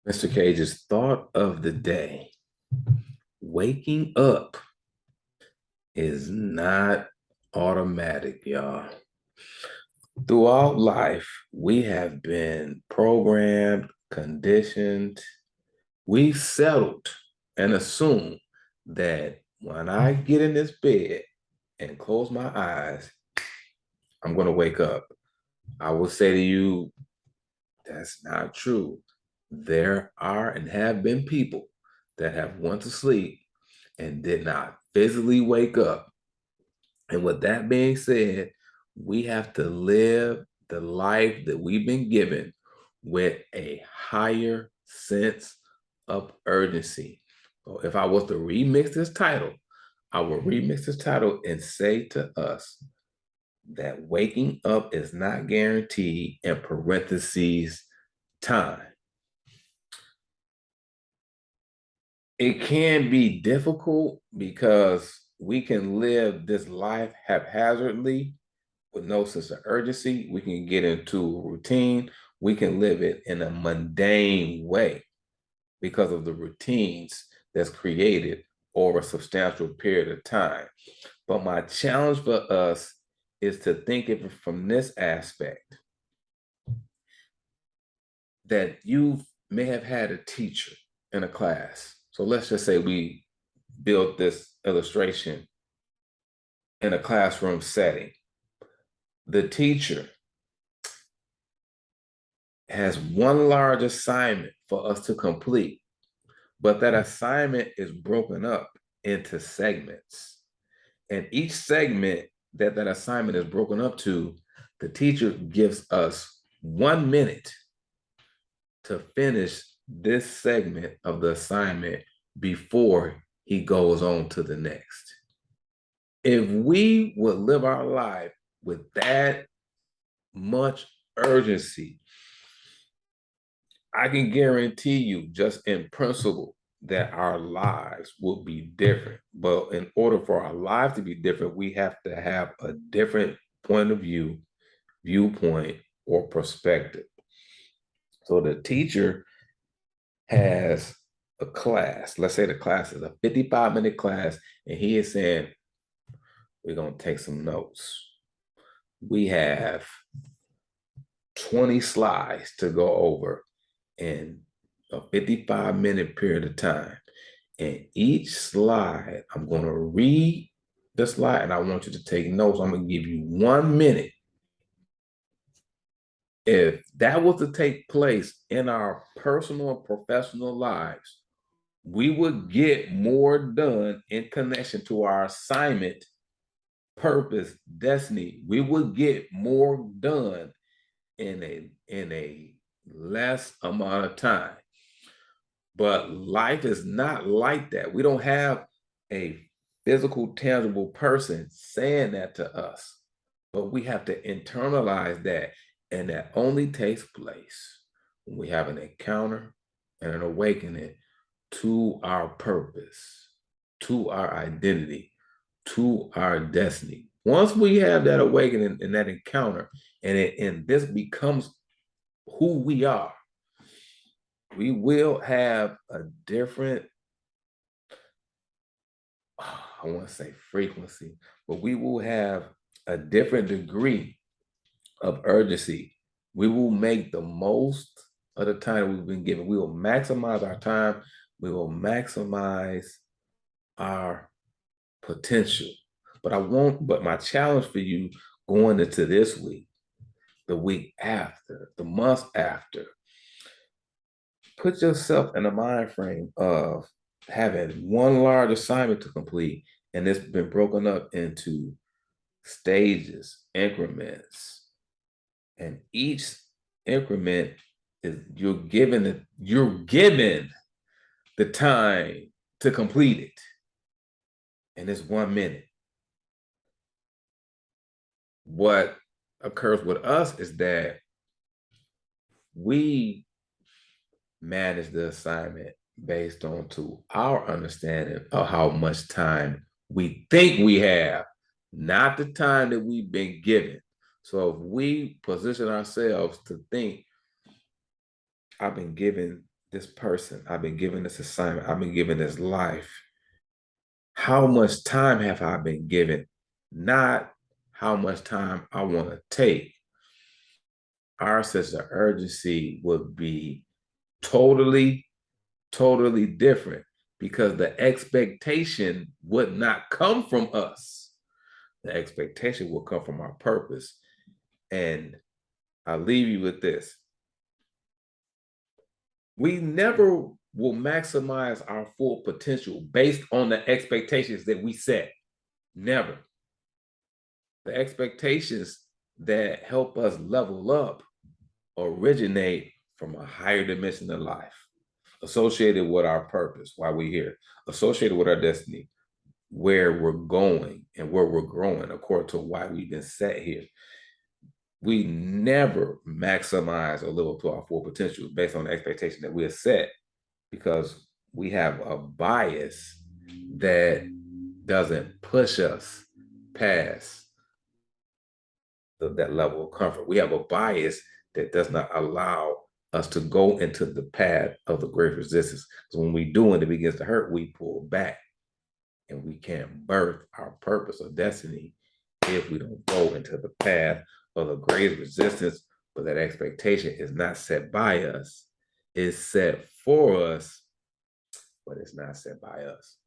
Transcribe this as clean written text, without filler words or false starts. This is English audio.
Mr. Cage's thought of the day. Waking up is not automatic, y'all. Throughout life, we have been programmed, conditioned, we've settled and assumed that when I get in this bed and close my eyes, I'm going to wake up. I will say to you, that's not true. There are and have been people that have went to sleep and did not physically wake up. And with that being said, we have to live the life that we've been given with a higher sense of urgency. So if I was to remix this title, I will remix this title and say to us that waking up is not guaranteed, in parentheses, time. It can be difficult because we can live this life haphazardly with no sense of urgency. We can get into a routine. We can live it in a mundane way because of the routines that's created over a substantial period of time. But my challenge for us is to think of it from this aspect that you may have had a teacher in a class. So let's just say we built this illustration in a classroom setting. The teacher has one large assignment for us to complete, but that assignment is broken up into segments. And each segment that assignment is broken up to, the teacher gives us 1 minute to finish this segment of the assignment before he goes on to the next. If we would live our life with that much urgency, I can guarantee you, just in principle, that our lives will be different. But in order for our lives to be different, we have to have a different point of view, viewpoint, or perspective. So the teacher has a class. Let's say the class is a 55-minute class, and he is saying, we're going to take some notes. We have 20 slides to go over in a 55-minute period of time. And each slide, I'm going to read the slide and I want you to take notes. I'm going to give you 1 minute. If that was to take place in our personal and professional lives, we would get more done in connection to our assignment, purpose, destiny. We would get more done in a less amount of time. But life is not like that. We don't have a physical, tangible person saying that to us, but we have to internalize that. And that only takes place when we have an encounter and an awakening to our purpose, to our identity, to our destiny. Once we have that awakening and that encounter, and this becomes who we are, we will have a different, I want to say frequency, but we will have a different degree of urgency. We will make the most of the time we've been given. We will maximize our time. We will maximize our potential. But my challenge for you going into this week, the week after, the month after, put yourself in a mind frame of having one large assignment to complete, and it's been broken up into stages, increments, and each increment is you're given the time to complete it, and it's 1 minute. What occurs with us is that we manage the assignment based on to our understanding of how much time we think we have, not the time that we've been given. So if we position ourselves to think, I've been given this person, I've been given this assignment, I've been given this life. How much time have I been given? Not how much time I want to take. Our sense of urgency would be totally, totally different because the expectation would not come from us. The expectation will come from our purpose. And I'll leave you with this. We never will maximize our full potential based on the expectations that we set. Never. The expectations that help us level up originate from a higher dimension of life, associated with our purpose, why we're here, associated with our destiny, where we're going and where we're growing according to why we've been set here. We never maximize or live up to our full potential based on the expectation that we are set because we have a bias that doesn't push us past that level of comfort. We have a bias that does not allow us to go into the path of the great resistance. So when we do and it begins to hurt, we pull back and we can't birth our purpose or destiny if we don't go into the path of the greatest resistance. But that expectation is not set by us, it's set for us, but it's not set by us.